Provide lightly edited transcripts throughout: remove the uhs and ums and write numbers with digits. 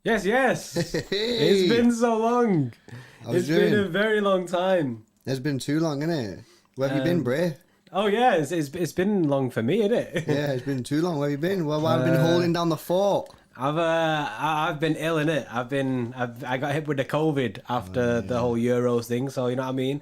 Yes, yes. It's been so long. It's been a very long time. It's been too long, isn't it? Where have you been, Bray? Oh yeah, it's been long for me, isn't it? Yeah, it's been too long. Where have you been? Well, why have you been holding down the fort? I've been ill, innit? I got hit with the COVID after the whole Euros thing, so you know what I mean.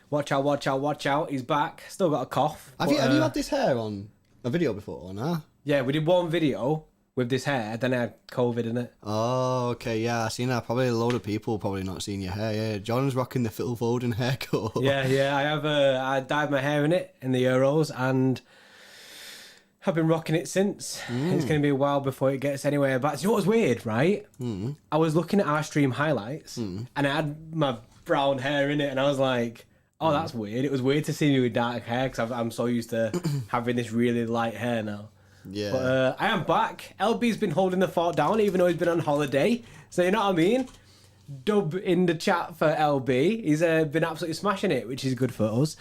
Watch out, watch out, watch out. He's back. Still got a cough. Have you had this hair on a video before or nah? Yeah, we did one video with this hair, then I had COVID in it. Oh, okay, yeah, I seen that. Probably a load of people probably not seen your hair. Yeah, John's rocking the Phil Foden haircut. Yeah, I dyed my hair in it in the Euros, and I've been rocking it since. It's going to be a while before it gets anywhere. But you know what's weird, right? I was looking at our stream highlights, and I had my brown hair in it, and I was like, oh, that's weird. It was weird to see me with dark hair, because I'm so used to having this really light hair now. Yeah. But I am back. LB's been holding the fort down, even though he's been on holiday. So you know what I mean? Dub in the chat for LB. He's been absolutely smashing it, which is good for us.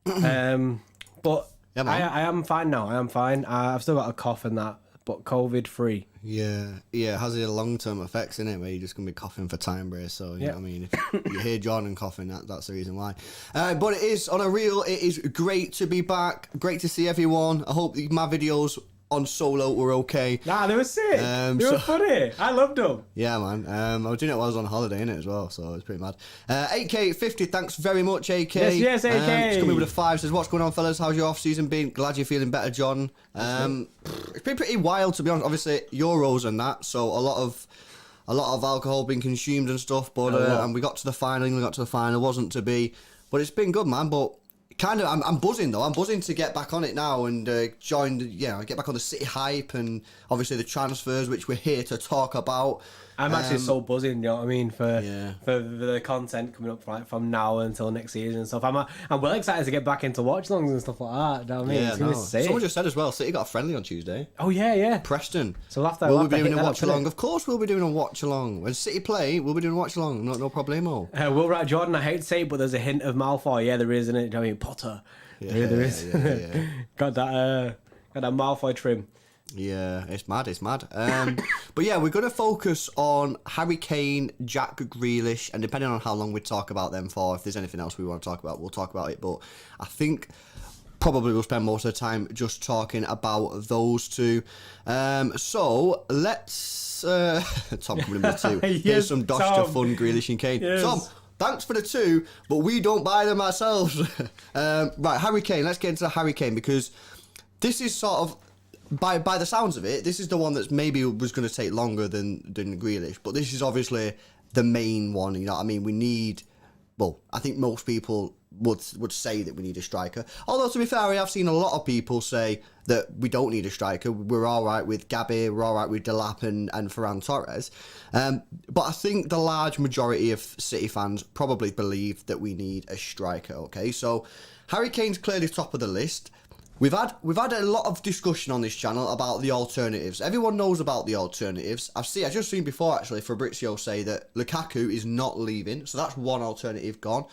But yeah, I am fine now. I am fine. I've still got a cough and that, but COVID free. Yeah, it has a long-term effects in it where you're just going to be coughing for time, Brace. So, you know what I mean? If you hear Jordan coughing, that's the reason why. But it is, on a real, it is great to be back. Great to see everyone. I hope my videos on solo were okay. Nah, they were sick. They were funny. I loved them. Yeah, man. I was doing it while I was on holiday in it as well, so it was pretty mad. 8K50, thanks very much, AK. Yes, AK. It's coming with a 5. Says, what's going on, fellas? How's your off-season been? Glad you're feeling better, John. It's been pretty wild, to be honest. Obviously, Euros and that, so a lot of alcohol being consumed and stuff. But and we got to the final. England got to the final. Wasn't to be, but it's been good, man. But kind of, I'm buzzing though. I'm buzzing to get back on it now and get back on the City hype and obviously the transfers, which we're here to talk about. I'm actually so buzzing, you know what I mean, for the content coming up from now until next season and stuff. I'm well excited to get back into watch-alongs and stuff like that. You know what I mean? It's gonna be sick. Someone just said as well, City got a friendly on Tuesday. Oh yeah. Preston. So we'll be doing a watch-along. Of course we'll be doing a watch-along. When City play, we'll be doing a watch-along. No problemo. Will Wright Jordan, I hate to say it, but there's a hint of Malfoy. Yeah, there is, isn't it? You know what I mean? Potter. Yeah, there is. Yeah. got that Malfoy trim. Yeah, it's mad. But yeah, we're going to focus on Harry Kane, Jack Grealish, and depending on how long we talk about them for, if there's anything else we want to talk about, we'll talk about it. But I think probably we'll spend most of the time just talking about those two. So let's... Tom coming in with 2. Yes, here's some dosh to fund Grealish and Kane. Yes. Tom, thanks for the 2, but we don't buy them ourselves. Right, Harry Kane. Let's get into Harry Kane, because this is sort of... By the sounds of it, this is the one that's maybe was going to take longer than Grealish, but this is obviously the main one. You know what I mean? We need... Well, I think most people would say that we need a striker. Although, to be fair, I have seen a lot of people say that we don't need a striker. We're all right with Gabby, we're all right with Delap and Ferran Torres. But I think the large majority of City fans probably believe that we need a striker, okay? So, Harry Kane's clearly top of the list. We've had a lot of discussion on this channel about the alternatives. Everyone knows about the alternatives. I've just seen before, actually, Fabrizio say that Lukaku is not leaving, so that's one alternative gone.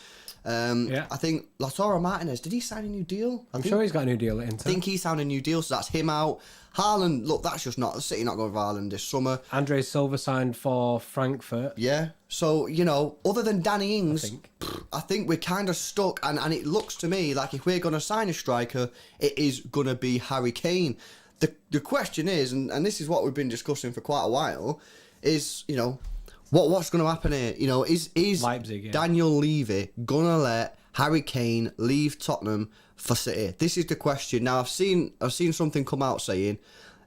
I think Lautaro Martinez, did he sign a new deal? I'm sure he's got a new deal at Inter. I think he signed a new deal, so that's him out. Haaland, look, that's just not... City not going for Haaland this summer. Andre Silva signed for Frankfurt. Yeah, so, you know, other than Danny Ings, I think we're kind of stuck, and it looks to me like if we're going to sign a striker, it is going to be Harry Kane. The question is, and this is what we've been discussing for quite a while, is, you know, what's going to happen here? You know, is Leipzig, Daniel Levy going to let Harry Kane leave Tottenham for City? This is the question. Now, I've seen something come out saying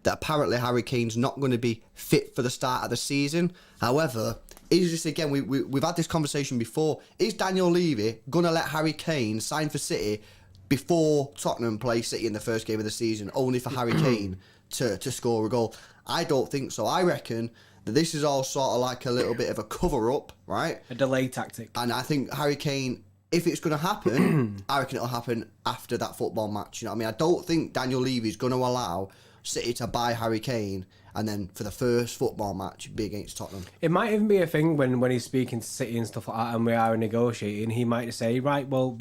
that apparently Harry Kane's not going to be fit for the start of the season. However, is this, again, we've had this conversation before, is Daniel Levy going to let Harry Kane sign for City before Tottenham play City in the first game of the season, only for Harry Kane to score a goal? I don't think so. I reckon that this is all sort of like a little bit of a cover-up, right? A delay tactic. And I think Harry Kane, if it's going to happen, I reckon it'll happen after that football match. You know what I mean? I don't think Daniel Levy's going to allow City to buy Harry Kane and then for the first football match be against Tottenham. It might even be a thing when he's speaking to City and stuff like that and we are negotiating, he might say, right, well,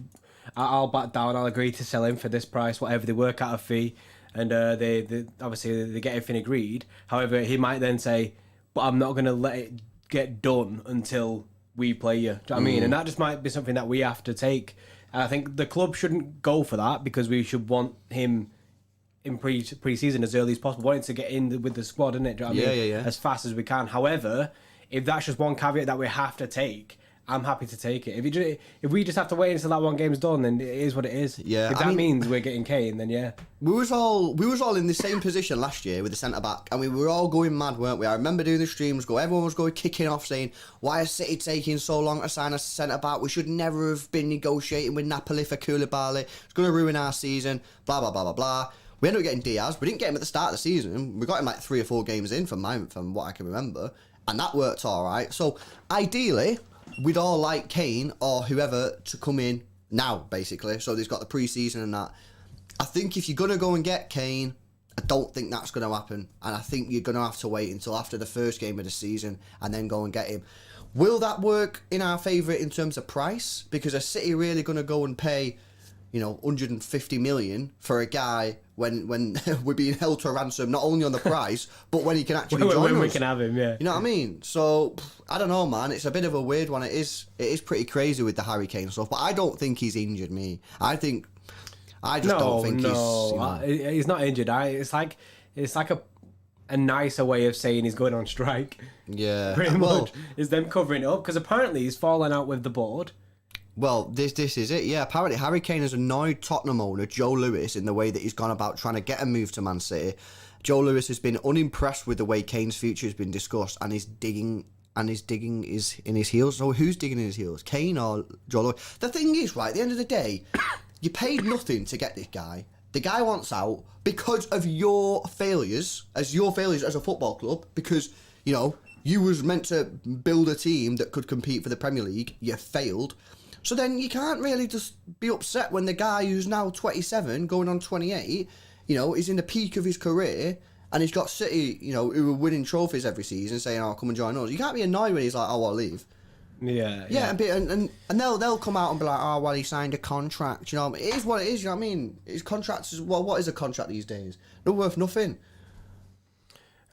I'll back down, I'll agree to sell him for this price, whatever, they work out a fee, and they obviously they get everything agreed. However, he might then say, but I'm not going to let it get done until we play you. Do you know what I mean? And that just might be something that we have to take. And I think the club shouldn't go for that because we should want him in pre-season as early as possible, wanting to get in with the squad, isn't it? Do you know what I mean? Yeah. As fast as we can. However, if that's just one caveat that we have to take, I'm happy to take it. If we just have to wait until that one game's done, then it is what it is. Yeah, If that means we're getting Kane, then yeah. We was all in the same position last year with the centre back, and we were all going mad, weren't we? I remember doing the streams. Everyone was going kicking off, saying, "Why is City taking so long to sign a centre back? We should never have been negotiating with Napoli for Koulibaly. It's going to ruin our season." Blah blah blah blah blah. We ended up getting Diaz. We didn't get him at the start of the season. We got him like 3 or 4 games in from what I can remember, and that worked all right. So ideally, we'd all like Kane or whoever to come in now, basically. So he's got the pre-season and that. I think if you're going to go and get Kane, I don't think that's going to happen. And I think you're going to have to wait until after the first game of the season and then go and get him. Will that work in our favour in terms of price? Because are City really going to go and pay, 150 million for a guy when we're being held to a ransom, not only on the price, but when he can actually join when us? we can have him, yeah. You know what I mean? So, I don't know, man. It's a bit of a weird one. It is pretty crazy with the Harry Kane stuff, but I don't think he's injured me. I just don't think he's not injured. It's like a nicer way of saying he's going on strike. Yeah. Pretty much. Is them covering it up, because apparently he's fallen out with the board. Well, this is it. Yeah, apparently Harry Kane has annoyed Tottenham owner Joe Lewis in the way that he's gone about trying to get a move to Man City. Joe Lewis has been unimpressed with the way Kane's future has been discussed, and is digging is in his heels. So who's digging in his heels, Kane or Joe Lewis? The thing is, right, at the end of the day, you paid nothing to get this guy. The guy wants out because of your failures as a football club, because, you was meant to build a team that could compete for the Premier League. You failed. So then you can't really just be upset when the guy who's now 27, going on 28, is in the peak of his career, and he's got City, who are winning trophies every season, saying, "Oh, come and join us." You can't be annoyed when he's like, "Oh, I'll leave." Yeah. And they'll come out and be like, "Oh, well, he signed a contract." It is what it is. You know what I mean? His contract is, well, what is a contract these days? Not worth nothing.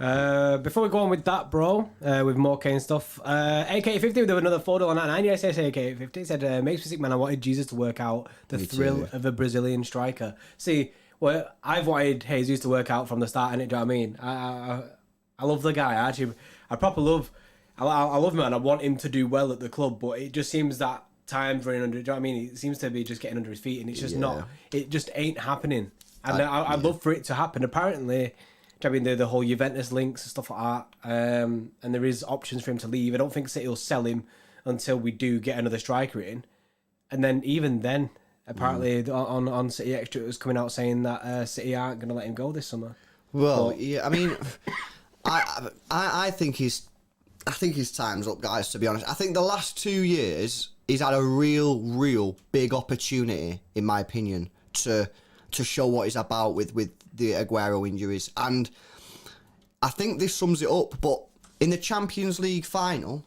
Before we go on with that, bro, with more Kane stuff, AK50 with another photo on that. And yes, AK50 said, makes me sick, man. I wanted Jesus to work out the thrill of a Brazilian striker. See, well, I've wanted Jesus to work out from the start, innit? Do you know what I mean? I love the guy. I proper love. I love him, and I want him to do well at the club. But it just seems that time's running under. Do you know what I mean? It seems to be just getting under his feet, and it's just not. It just ain't happening. And I'd love for it to happen. Apparently. I mean, the whole Juventus links and stuff like that, and there is options for him to leave. I don't think City will sell him until we do get another striker in, and then even then, apparently on City Extra it was coming out saying that City aren't going to let him go this summer. Well, yeah, I mean, I think his time's up, guys. To be honest, I think the last 2 years he's had a real big opportunity, in my opinion, to show what he's about with the Aguero injuries, and I think this sums it up. But in the Champions League final,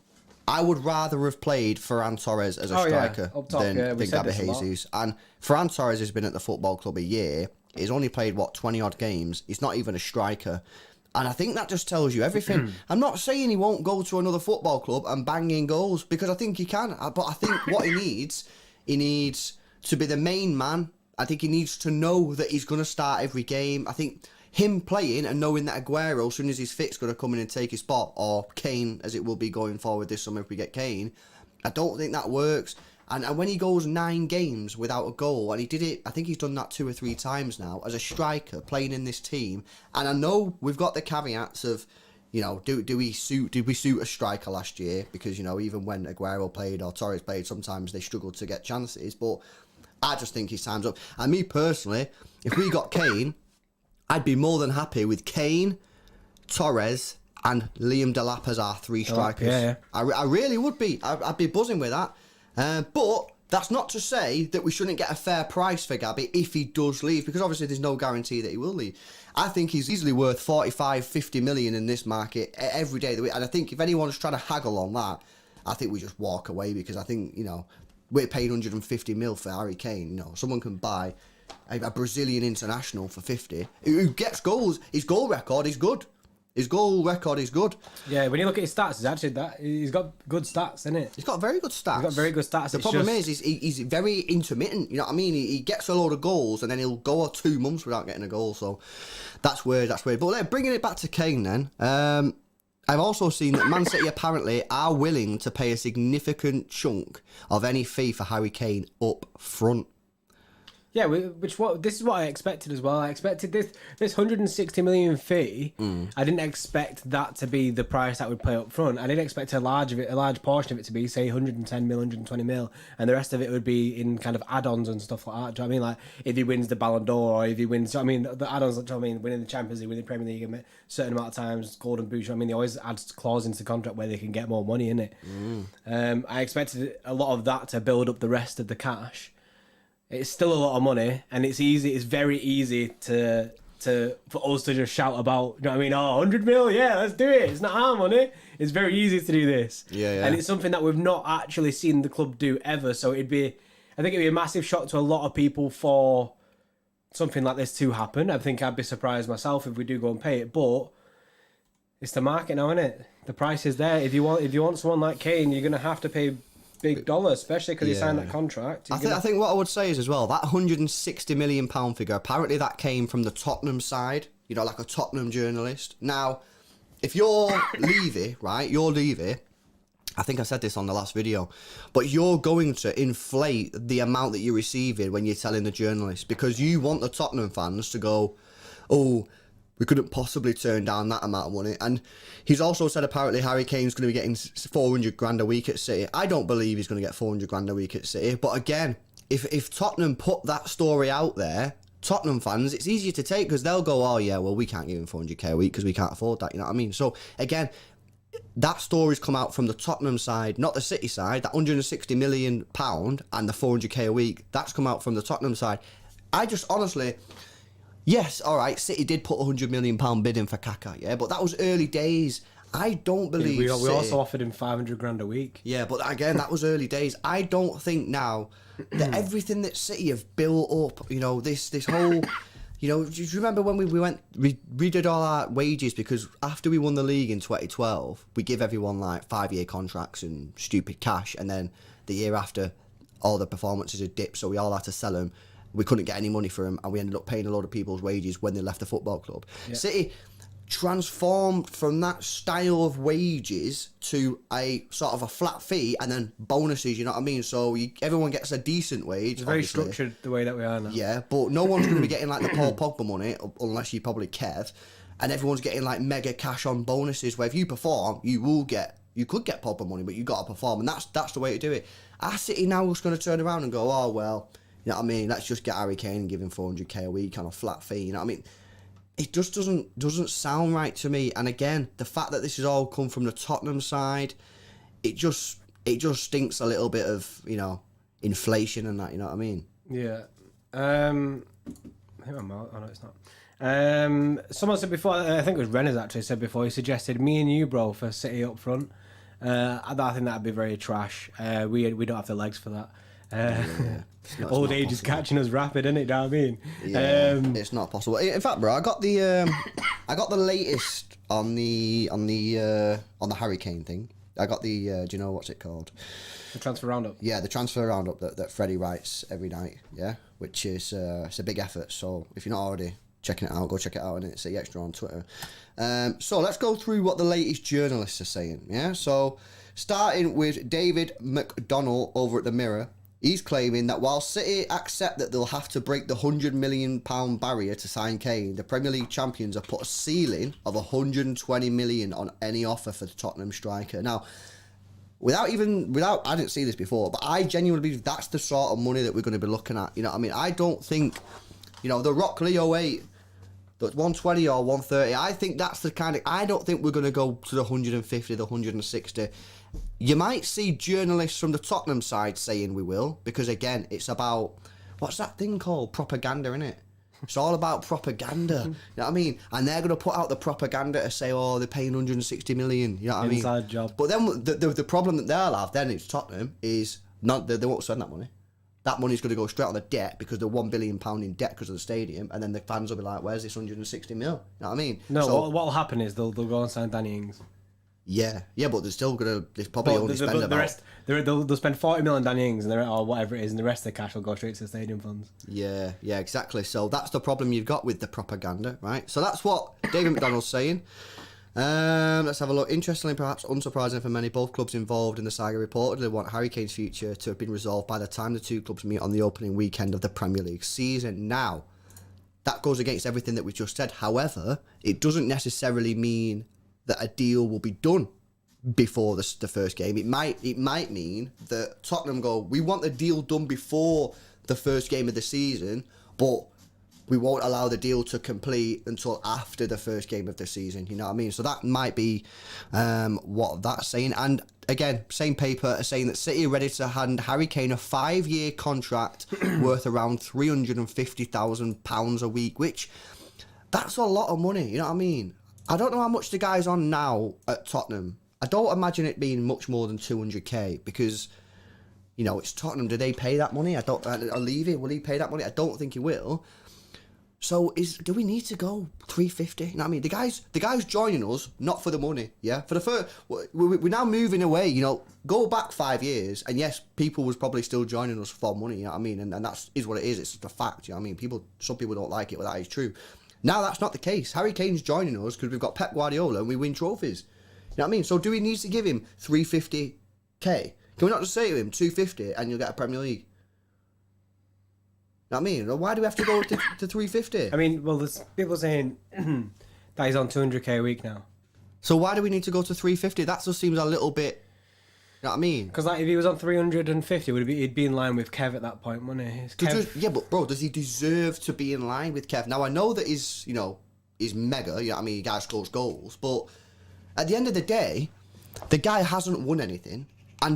I would rather have played Ferran Torres as a striker than Gabriel Jesus. And Ferran Torres has been at the football club a year. He's only played 20 odd games. He's not even a striker, and I think that just tells you everything. I'm not saying he won't go to another football club and bang in goals, because I think he can. But I think what he needs to be the main man. I think he needs to know that he's going to start every game. I think him playing and knowing that Aguero, as soon as he's fit, is going to come in and take his spot, or Kane, as it will be going forward this summer if we get Kane, I don't think that works. And when he goes 9 games without a goal, and he did it, I think he's done that 2 or 3 times now, as a striker, playing in this team, and I know we've got the caveats of, did we suit a striker last year? Because, even when Aguero played or Torres played, sometimes they struggled to get chances, but I just think his time's up. And me personally, if we got Kane, I'd be more than happy with Kane, Torres, and Liam Delap as our 3 strikers. Yeah. I really would be. I'd be buzzing with that. But that's not to say that we shouldn't get a fair price for Gabby if he does leave, because obviously there's no guarantee that he will leave. I think he's easily worth 45, 50 million in this market every day of the week. And I think if anyone's trying to haggle on that, I think we just walk away, because I think, we're paying 150 mil for Harry Kane. Someone can buy a Brazilian international for 50 who gets goals. His goal record is good. His goal record is good. Yeah, when you look at his stats, he's got good stats, isn't it? He's got very good stats. He's got very good stats. The problem is he's very intermittent. You know what I mean? He gets a load of goals and then he'll go 2 months without getting a goal. So that's weird. But bringing it back to Kane then. I've also seen that Man City apparently are willing to pay a significant chunk of any fee for Harry Kane up front. Yeah, this is what I expected as well. I expected this 160 million fee. I didn't expect that to be the price that would pay up front. I didn't expect a large portion of it to be, say, 110 mil, 120 mil, and the rest of it would be in kind of add-ons and stuff like that. Do you know what I mean? Like if he wins the Ballon d'Or, or if he wins, I mean, the add-ons. Do you know what I mean? Winning the Champions League, winning the Premier League, a certain amount of times, Golden Boot. I mean, they always add clauses into the contract where they can get more money in it. I expected a lot of that to build up the rest of the cash. It's still a lot of money, and it's easy. It's very easy for us to just shout about. You know what I mean? Oh, 100 mil, yeah, let's do it. It's not our money. It's very easy to do this. Yeah. And it's something that we've not actually seen the club do ever. So I think it'd be a massive shock to a lot of people for something like this to happen. I think I'd be surprised myself if we do go and pay it, but it's the market now, isn't it? The price is there. If you want someone like Kane, you're gonna have to pay big dollar, especially because he signed that contract. I think what I would say is as well, that £160 million figure, apparently that came from the Tottenham side, you know, like a Tottenham journalist. Now, if you're Levy, right, I think I said this on the last video, but you're going to inflate the amount that you're receiving when you're telling the journalist, because you want the Tottenham fans to go, oh, we couldn't possibly turn down that amount of money. And he's also said apparently Harry Kane's going to be getting 400 grand a week at City. I don't believe he's going to get 400 grand a week at City. But again, if Tottenham put that story out there, Tottenham fans, it's easier to take because they'll go, oh yeah, well, we can't give him 400k a week because we can't afford that. You know what I mean? So again, that story's come out from the Tottenham side, not the City side. That £160 million and the 400k a week, that's come out from the Tottenham side. I just honestly... Yes, all right, City did put £100 million bid in for Kaka, yeah, but that was early days. I don't believe we City... also offered him 500 grand a week. Yeah, but again, that was early days. I don't think now that everything that City have built up, you know, this whole... You know, do you remember when we redid all our wages? Because after we won the league in 2012, we give everyone like 5-year contracts and stupid cash, and then the year after, all the performances had dipped, so we all had to sell them. We couldn't get any money for them, and we ended up paying a lot of people's wages when they left the football club. Yeah. City transformed from that style of wages to a sort of a flat fee and then bonuses, you know what I mean? So everyone gets a decent wage. It's very structured the way that we are now. Yeah, but no one's going to be getting like the Paul Pogba money, unless you probably Kev, and everyone's getting like mega cash on bonuses where if you perform, you could get Pogba money, but you got to perform, and that's the way to do it. Our City now is going to turn around and go, oh, well... You know what I mean? Let's just get Harry Kane and give him 400k a week on a flat fee. You know what I mean? It just doesn't sound right to me. And again, the fact that this has all come from the Tottenham side, it just stinks a little bit of, you know, inflation and that. You know what I mean? Yeah. I think I'm out. Oh no, it's not. Someone said before. I think it was Renner's actually said before. He suggested me and you, bro, for City up front. I think that'd be very trash. We don't have the legs for that. Old age is catching us rapid, isn't it? Do you know what I mean? Yeah, it's not possible. In fact, bro, I got the latest on the Harry Kane thing. I got the do you know what's it called? The transfer roundup. Yeah, the transfer roundup that Freddie writes every night. Yeah, which is it's a big effort. So if you're not already checking it out, go check it out, and it's the extra on Twitter. So let's go through what the latest journalists are saying. Yeah, so starting with David McDonnell over at the Mirror. He's claiming that while City accept that they'll have to break the £100 million barrier to sign Kane, the Premier League champions have put a ceiling of £120 million on any offer for the Tottenham striker. Now, without I didn't see this before, but I genuinely believe that's the sort of money that we're going to be looking at. You know what I mean? I don't think, you know, the Rock Leo 8, the 120 or 130, I think that's the kind of... I don't think we're going to go to the 150, the 160. You might see journalists from the Tottenham side saying we will, because again, it's about, what's that thing called? Propaganda, innit? It's all about propaganda. You know what I mean? And they're going to put out the propaganda to say, oh, they're paying 160 million. You know what I mean? Inside job. But then the problem that they'll have, then it's Tottenham, is not they won't spend that money. that money's going to go straight on the debt because they're £1 billion in debt because of the stadium, and then the fans will be like, "Where's this 160 mil?" You know what I mean? No, so, what'll happen is they'll go and sign Danny Ings. Yeah, but they're still gonna. They probably only spend about. The rest, they'll spend 40 million Danny Ings or whatever it is, and the rest of the cash will go straight to the stadium funds. Yeah, exactly. So that's the problem you've got with the propaganda, right? So that's what David McDonald's saying. Let's have a look. Interestingly, perhaps unsurprising for many, both clubs involved in the saga reportedly want Harry Kane's future to have been resolved by the time the two clubs meet on the opening weekend of the Premier League season. Now, that goes against everything that we just said. However, it doesn't necessarily mean that a deal will be done before the first game. It might mean that Tottenham go, we want the deal done before the first game of the season, but we won't allow the deal to complete until after the first game of the season. You know what I mean? So that might be what that's saying. And again, same paper are saying that City are ready to hand Harry Kane a 5-year contract worth around £350,000 a week, which that's a lot of money. You know what I mean? I don't know how much the guy's on now at Tottenham. I don't imagine it being much more than 200k because, you know, it's Tottenham. Do they pay that money? I'll leave it. Will he pay that money? I don't think he will. So do we need to go 350? You know what I mean? The guy's joining us not for the money, yeah. For the first, we're now moving away. You know, go back 5 years, and yes, people was probably still joining us for money. You know what I mean? And that is what it is. It's just a fact. You know what I mean? Some people don't like it, but that is true. Now that's not the case. Harry Kane's joining us because we've got Pep Guardiola and we win trophies. You know what I mean? So do we need to give him 350k? Can we not just say to him 250 and you'll get a Premier League? You know what I mean? Why do we have to go to 350? I mean, well, there's people saying that he's on 200k a week now. So why do we need to go to 350? That just seems a little bit. You know what I mean? Because like if he was on 350, he'd be in line with Kev at that point, wouldn't he? Yeah, but bro, does he deserve to be in line with Kev? Now I know that he's mega. You know what I mean? The guy scores goals, but at the end of the day, the guy hasn't won anything. And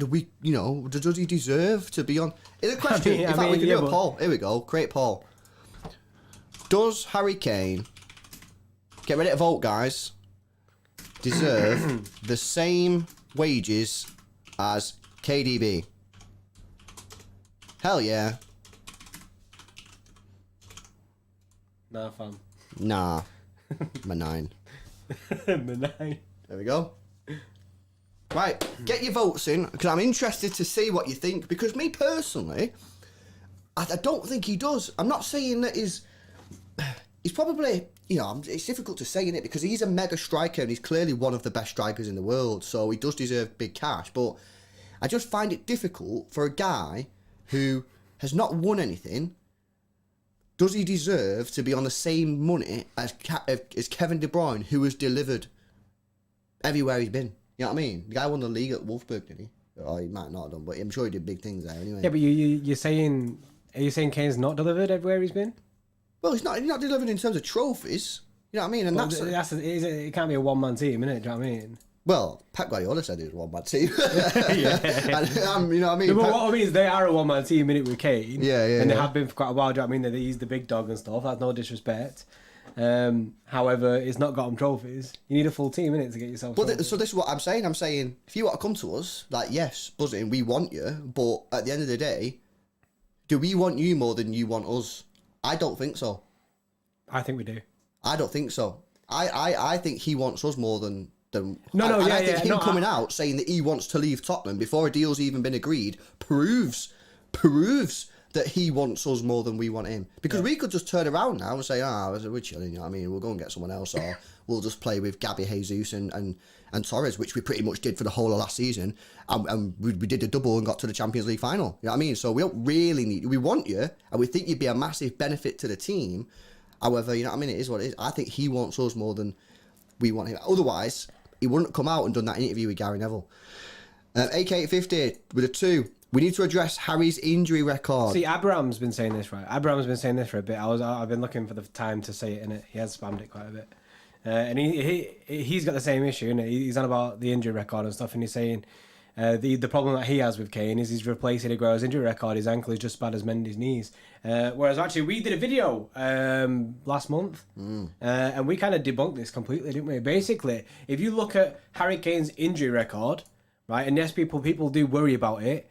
does he deserve to be on? In a question, in fact, we can do a poll. Here we go. Create poll. Does Harry Kane, get ready to vote, guys, deserve the same wages as KDB? Hell yeah. Nah, fam. Nah. Manine. Manine. There we go. Right, get your votes in, because I'm interested to see what you think, because me personally, I don't think he does. I'm not saying that he's probably, it's difficult to say, innit, because he's a mega striker, and he's clearly one of the best strikers in the world, so he does deserve big cash, but I just find it difficult for a guy who has not won anything. Does he deserve to be on the same money as Kevin De Bruyne, who has delivered everywhere he's been? You know what I mean? The guy won the league at Wolfsburg, did he? Oh, he might not have done, but I'm sure he did big things there anyway. Yeah, but you're saying Kane's not delivered everywhere he's been? Well, he's not delivered in terms of trophies. You know what I mean? And it can't be a one-man team, innit? Do you know what I mean? Well, Pep Guardiola said it was a one-man team. Yeah. And, you know what I mean? No, but what I mean is they are a one-man team, innit, with Kane. Yeah. And they have been for quite a while. Do you know what I mean? That he's the big dog and stuff. That's no disrespect. However, it's not got them trophies. You need a full team, innit, to get yourself. Well, so this is what I'm saying. I'm saying if you want to come to us, like, yes, buzzing, we want you, but at the end of the day, do we want you more than you want us? I don't think so. I think we do. I don't think so. I think he wants us more than. I think him coming out saying that he wants to leave Tottenham before a deal's even been agreed proves that he wants us more than we want him. Because we could just turn around now and say, we're chilling, you know what I mean? We'll go and get someone else, or we'll just play with Gabriel Jesus and Torres, which we pretty much did for the whole of last season. And we did the double and got to the Champions League final. You know what I mean? So we don't really we want you, and we think you'd be a massive benefit to the team. However, you know what I mean? It is what it is. I think he wants us more than we want him. Otherwise, he wouldn't come out and done that interview with Gary Neville. AK50 with a 2. We need to address Harry's injury record. See, Abraham's been saying this, right? Abraham's been saying this for a bit. I've been looking for the time to say it, in it. He has spammed it quite a bit. And he's got the same issue, innit? He's on about the injury record and stuff, and he's saying the problem that he has with Kane is he's replacing Aguero's injury record. His ankle is just as bad as Mendy's knees. Whereas actually we did a video last month, and we kind of debunked this completely, didn't we? Basically, if you look at Harry Kane's injury record, right, and yes, people do worry about it,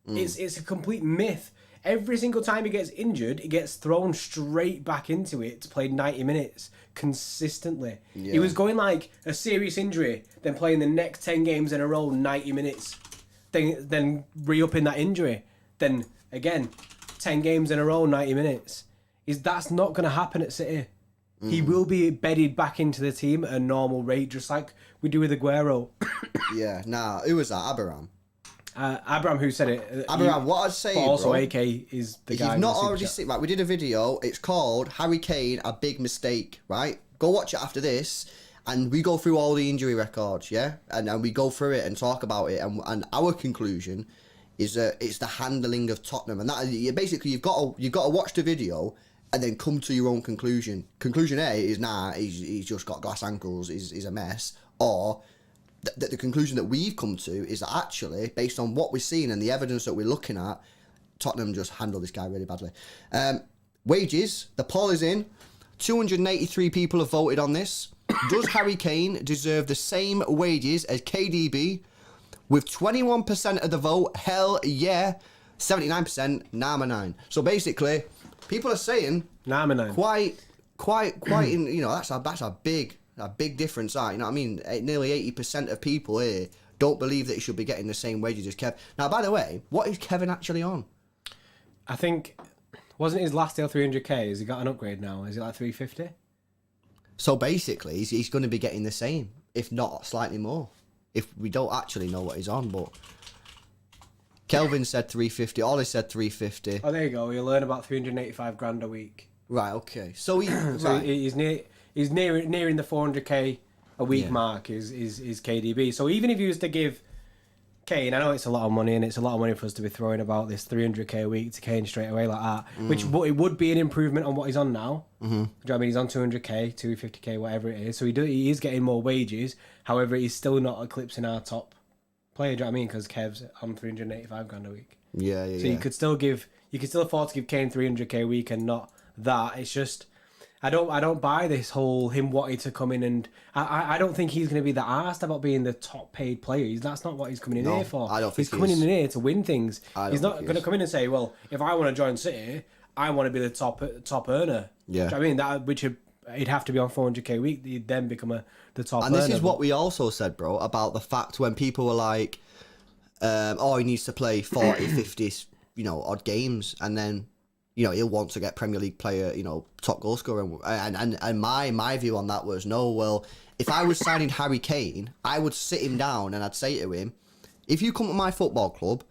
it's a complete myth. every single time he gets injured, he gets thrown straight back into it to play 90 minutes consistently. Yeah. He was going like a serious injury, then playing the next 10 games in a row, 90 minutes, then re-upping that injury, then again, 10 games in a row, 90 minutes. That's not going to happen at City. He will be bedded back into the team at a normal rate, just like we do with Aguero. Yeah, nah, who was that? Abraham. Abraham, who said it. Abraham, what I'd say, but also, bro, AK is the if guy. you've not already seen, right, we did a video. It's called Harry Kane, A Big Mistake, right? Go watch it after this, and we go through all the injury records, yeah? And we go through it and talk about it, and our conclusion is that it's the handling of Tottenham, and that basically you've got to watch the video and then come to your own conclusion. Conclusion A is, he's just got glass ankles, he's a mess. Or the conclusion that we've come to is that actually, based on what we've seen and the evidence that we're looking at, Tottenham just handled this guy really badly. Wages, the poll is in. 283 people have voted on this. Does Harry Kane deserve the same wages as KDB? With 21% of the vote, hell yeah. 79%, nah, 9. So basically, people are saying quite in, you know, that's a big difference, that, you know what I mean? Nearly 80% of people here don't believe that he should be getting the same wages as Kev. Now, by the way, what is Kevin actually on? I think, wasn't his last deal 300k? Has he got an upgrade now? Is it like 350? So basically, he's going to be getting the same, if not slightly more. If we don't actually know what he's on, but Kelvin said 350, Ollie said 350. Oh, there you go. You'll learn about 385 grand a week. Right, okay. So he's nearing the 400k a week mark is KDB. So even if he was to give Kane, I know it's a lot of money, and it's a lot of money for us to be throwing about this 300k a week to Kane straight away like that, which it would be an improvement on what he's on now. Do you know what I mean? He's on 200k, 250k, whatever it is. So he is getting more wages. However, he's still not eclipsing our top player. Do you know what I mean? Because Kev's on 385 grand a week. Yeah. So you could still afford to give Kane 300k a week and not that. It's just I don't buy this whole him wanting to come in, and I don't think he's going to be that arsed about being the top paid player. That's not what he's coming in here for. I don't think he's coming in here to win things. He's not going to come in and say, well, if I want to join City, I want to be the top earner. Yeah. Do you know what I mean? That which he'd have to be on 400k a week. He'd then become the top earner. And this is what we also said, bro, about the fact when people were like, he needs to play 40, 50, odd games, and then, he'll want to get Premier League player, top goal scorer. And my view on that was, no, well, if I was signing Harry Kane, I would sit him down and I'd say to him, if you come to my football club,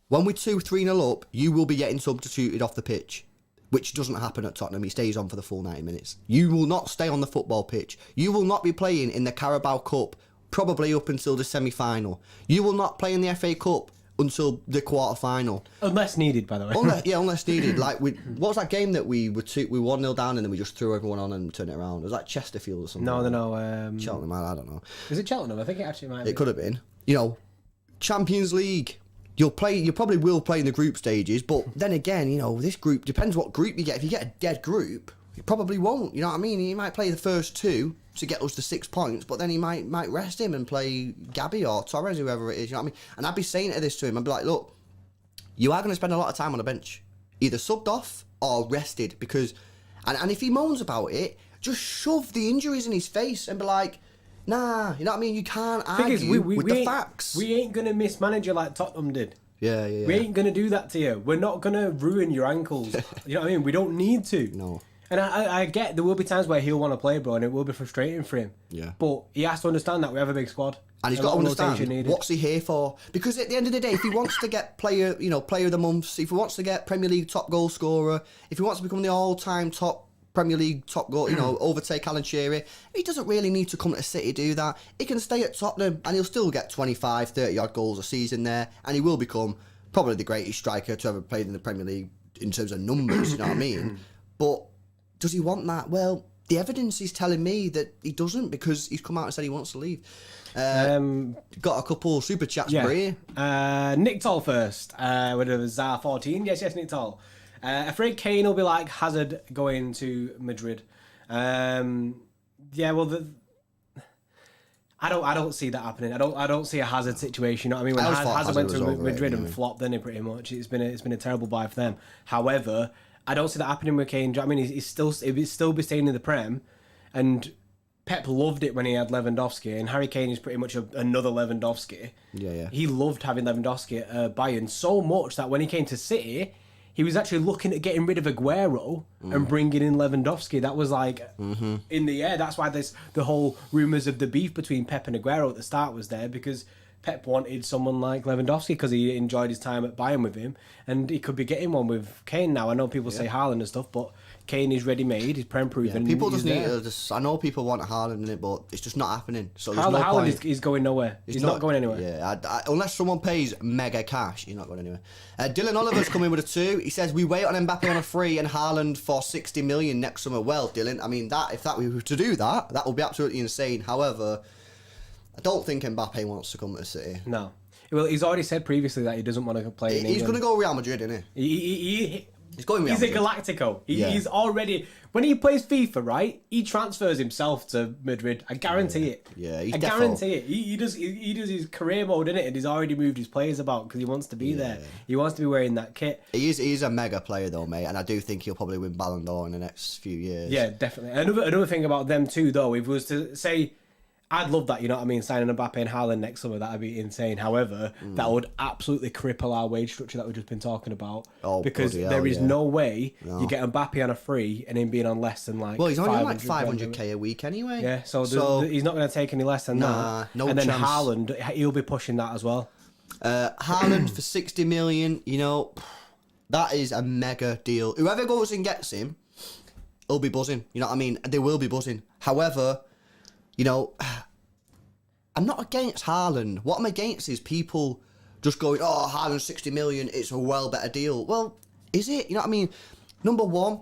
when we're 2-3-0 up, you will be getting substituted off the pitch, which doesn't happen at Tottenham. He stays on for the full 90 minutes. You will not stay on the football pitch. You will not be playing in the Carabao Cup, probably up until the semi-final. You will not play in the FA Cup until the quarter-final. Unless needed, by the way. Unless needed. Like, what was that game that we 1-0 down and then we just threw everyone on and turned it around? Was that Chesterfield or something? No. Cheltenham, I don't know. Is it Cheltenham? I think it actually might be. It could have been. Champions League. You probably will play in the group stages, but then again, this group, depends what group you get. If you get a dead group, you probably won't. You know what I mean? He might play the first two to get us to 6 points, but then he might rest him and play Gabby or Torres, whoever it is. You know what I mean? And I'd be saying this to him. I'd be like, look, you are going to spend a lot of time on the bench, either subbed off or rested, because, and if he moans about it, just shove the injuries in his face and be like, nah, you know what I mean? You can't argue with the facts. We ain't going to mismanage you like Tottenham did. Yeah. We ain't going to do that to you. We're not going to ruin your ankles. You know what I mean? We don't need to. No. And I get there will be times where he'll want to play, bro, and it will be frustrating for him. Yeah. But he has to understand that we have a big squad. And he's got to understand what's he here for. Because at the end of the day, if he wants to get player of the month, if he wants to get Premier League top goal scorer, if he wants to become the all-time top Premier League top goal, overtake Alan Shearer, he doesn't really need to come to City to do that. He can stay at Tottenham and he'll still get 25, 30 odd goals a season there, and he will become probably the greatest striker to ever play in the Premier League in terms of numbers, you know what I mean? But does he want that? Well, the evidence is telling me that he doesn't, because he's come out and said he wants to leave. Got a couple super chats for you. Nick Toll first, with a Zar 14. Yes, Nick Toll. Afraid Kane will be like Hazard going to Madrid. I I don't see that happening. I don't see a Hazard situation. You know what I mean? When I always thought Hazard went Hazard to was Madrid overrated, and flopped, then pretty much it's been a terrible buy for them. However, I don't see that happening with Kane. Do you know what I mean? He'd still be staying in the Prem, and Pep loved it when he had Lewandowski, and Harry Kane is pretty much another Lewandowski. Yeah. He loved having Lewandowski at Bayern so much that when he came to City, he was actually looking at getting rid of Aguero and bringing in Lewandowski. That was like in the air. That's why there's the whole rumours of the beef between Pep and Aguero at the start was there, because Pep wanted someone like Lewandowski because he enjoyed his time at Bayern with him, and he could be getting one with Kane now. I know people say Haaland and stuff, but Kane is ready-made, he's Prem-proven. Yeah, people just need to I know people want Haaland in it, but it's just not happening. So there's Haaland, no point. Is going nowhere. He's not going anywhere. Yeah, unless someone pays mega cash, he's not going anywhere. Dylan Oliver's coming with a 2. He says, we wait on Mbappe on a free and Haaland for 60 million next summer. Well, Dylan, I mean, if we were to do that, that would be absolutely insane. However, I don't think Mbappe wants to come to City. No. Well, he's already said previously that he doesn't want to play in England. He's going to go Real Madrid, isn't he? He's going Real Madrid. He's a Galactico. He's already... When he plays FIFA, right, he transfers himself to Madrid. I guarantee it. Yeah, he's guarantee it. He does his career mode in it, and he's already moved his players about because he wants to be there. He wants to be wearing that kit. He's a mega player though, mate, and I do think he'll probably win Ballon d'Or in the next few years. Yeah, definitely. Another thing about them too, though, if it was to say... I'd love that, you know what I mean? Signing Mbappe and Haaland next summer, that'd be insane. However, that would absolutely cripple our wage structure that we've just been talking about. Because there is no way you get Mbappe on a free and him being on less than like... Well, he's only on like 500k a week anyway. Yeah, so he's not going to take any less than that. No and then chance. Haaland, he'll be pushing that as well. Haaland for 60 million, you know, that is a mega deal. Whoever goes and gets him, he'll be buzzing. You know what I mean? They will be buzzing. However... You know, I'm not against Haaland. What I'm against is people just going, oh, Haaland 60 million, it's a well better deal. Well, is it? You know what I mean? Number one,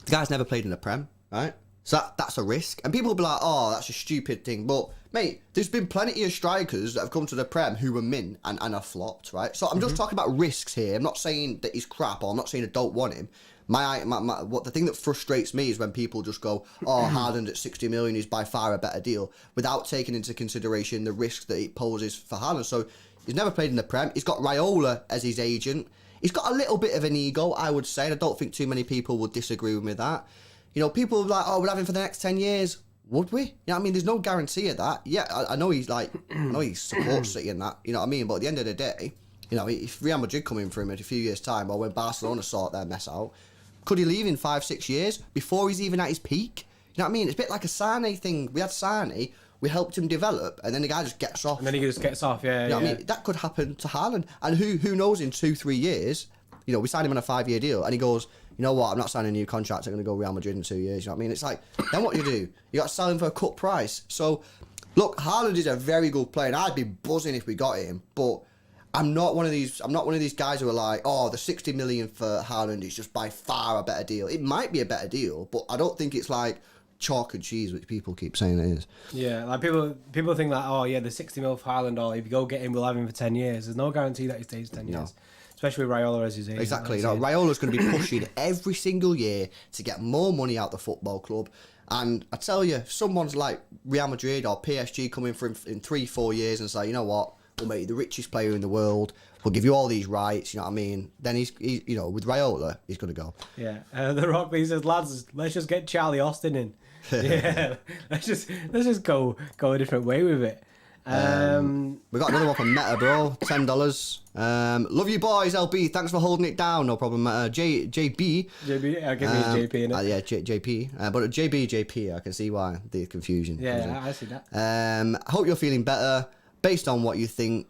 the guy's never played in the Prem, right? So that's a risk. And people will be like, oh, that's a stupid thing. But, mate, there's been plenty of strikers that have come to the Prem who were mint and have flopped, right? So I'm just talking about risks here. I'm not saying that he's crap or I'm not saying I don't want him. The thing that frustrates me is when people just go, oh, Haaland at 60 million is by far a better deal, without taking into consideration the risk that it poses for Haaland. So he's never played in the Prem. He's got Raiola as his agent. He's got a little bit of an ego, I would say. And I don't think too many people would disagree with me that. You know, people are like, oh, we'll have him for the next 10 years. Would we? You know what I mean? There's no guarantee of that. Yeah, I know he's like, I know he supports City and that, you know what I mean? But at the end of the day, you know, if Real Madrid come in for him in a few years' time, or when Barcelona sort their mess out, could he leave in 5-6 years before he's even at his peak? You know what I mean? It's a bit like a Sane thing. We had Sane, we helped him develop, and then the guy just gets off. And then he just gets off, yeah. You know what I mean? That could happen to Haaland. And who knows in 2-3 years, you know, we signed him on a 5-year deal, and he goes, you know what, I'm not signing a new contract, I'm going to go Real Madrid in 2 years. You know what I mean? It's like, then what do? You got to sell him for a cut price. So, look, Haaland is a very good player, and I'd be buzzing if we got him, but... I'm not one of these guys who are like, oh, the 60 million for Haaland is just by far a better deal. It might be a better deal, but I don't think it's like chalk and cheese, which people keep saying it is. Yeah, like people think that, oh yeah, the 60 mil for Haaland, or if you go get him, we'll have him for 10 years. There's no guarantee that he stays 10 years. Especially with Raiola as his agent. Exactly. No, Raiola's going to be pushing every single year to get more money out the football club. And I tell you, if someone's like Real Madrid or PSG coming for him in 3-4 years and say, you know what, we'll make you the richest player in the world, we'll give you all these rights, you know what I mean? Then he's you know, with Raiola, he's going to go. Yeah. The Rock, he says, lads, let's just get Charlie Austin in. Yeah. let's just go a different way with it. We got another one from Meta, bro. $10. Love you boys, LB. Thanks for holding it down. No problem. JB. I'll give you JP in it. Yeah, JP. But JP. I can see why the confusion. Yeah, I see that. I hope you're feeling better. Based on what you think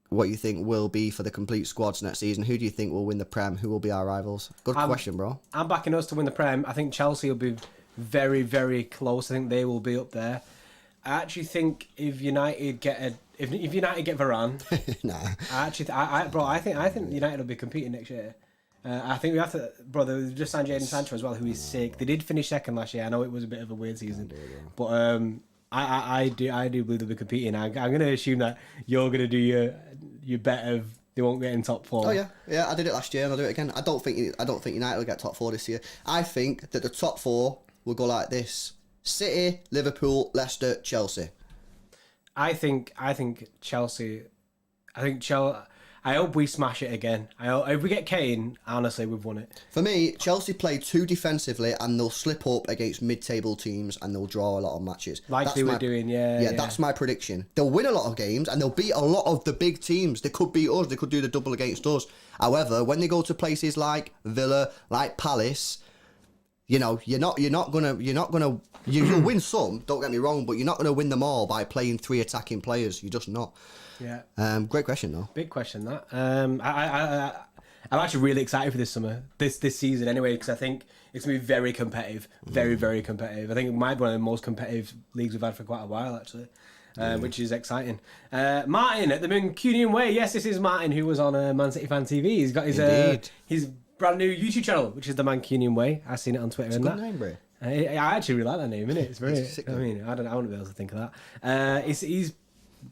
will be for the complete squads next season, who do you think will win the Prem? Who will be our rivals? Good question, bro. I'm backing us to win the Prem. I think Chelsea will be very, very close. I think they will be up there. I actually think if United get if United get Varane, nah. I think United will be competing next year. I think we have to, bro. They've just signed Jadon Sancho as well, who is sick. They did finish second last year. I know it was a bit of a weird season, but I do believe they'll be competing. I'm going to assume that you're going to do your bet of they won't get in top 4. Oh yeah. I did it last year and I'll do it again. I don't think United will get top 4 this year. I think that the top 4 will go like this: City, Liverpool, Leicester, Chelsea. I think Chelsea. I hope we smash it again. If we get Kane, honestly, we've won it. For me, Chelsea play too defensively and they'll slip up against mid-table teams and they'll draw a lot of matches. Like they were doing, yeah. That's my prediction. They'll win a lot of games and they'll beat a lot of the big teams. They could beat us. They could do the double against us. However, when they go to places like Villa, like Palace, you'll win some. Don't get me wrong, but you're not gonna win them all by playing 3 attacking players. You're just not. Yeah. Great question though. Big question that. I'm actually really excited for this summer, this season anyway, because I think it's gonna be very competitive, very very competitive. I think it might be one of the most competitive leagues we've had for quite a while actually, which is exciting. Martin at the Mancunian Way. Yes, this is Martin who was on Man City Fan TV. He's got his brand new YouTube channel, which is the Mancunian Way. I've seen it on Twitter. It's a good name, bro. I actually really like that name, innit? It's very. I mean, I wouldn't be able to think of that. He's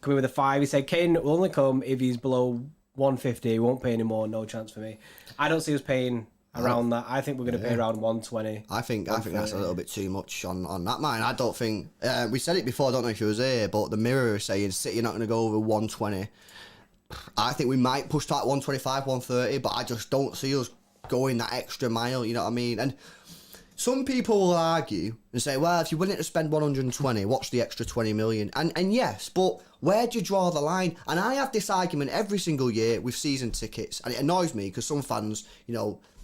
coming with a 5. He said Kane will only come if he's below 150. He won't pay any more. No chance for me. I don't see us paying around that. I think we're going to pay around 120. I think that's a little bit too much on that mine. I don't think we said it before. I don't know if you was here, but the Mirror is saying City are not going to go over 120. I think we might push that 125, 130, but I just don't see us going that extra mile. You know what I mean? And some people will argue and say, well, if you're willing to spend 120, what's the extra 20 million? And yes, but where do you draw the line? And I have this argument every single year with season tickets, and it annoys me because some fans,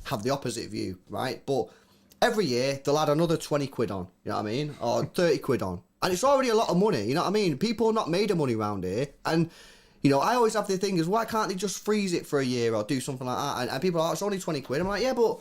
have the opposite view, right? But every year they'll add another 20 quid on, you know what I mean? Or 30 quid on. And it's already a lot of money, you know what I mean? People are not made of money around here. And, I always have the thing is, why can't they just freeze it for a year or do something like that? And people are like, it's only 20 quid. I'm like, yeah, but...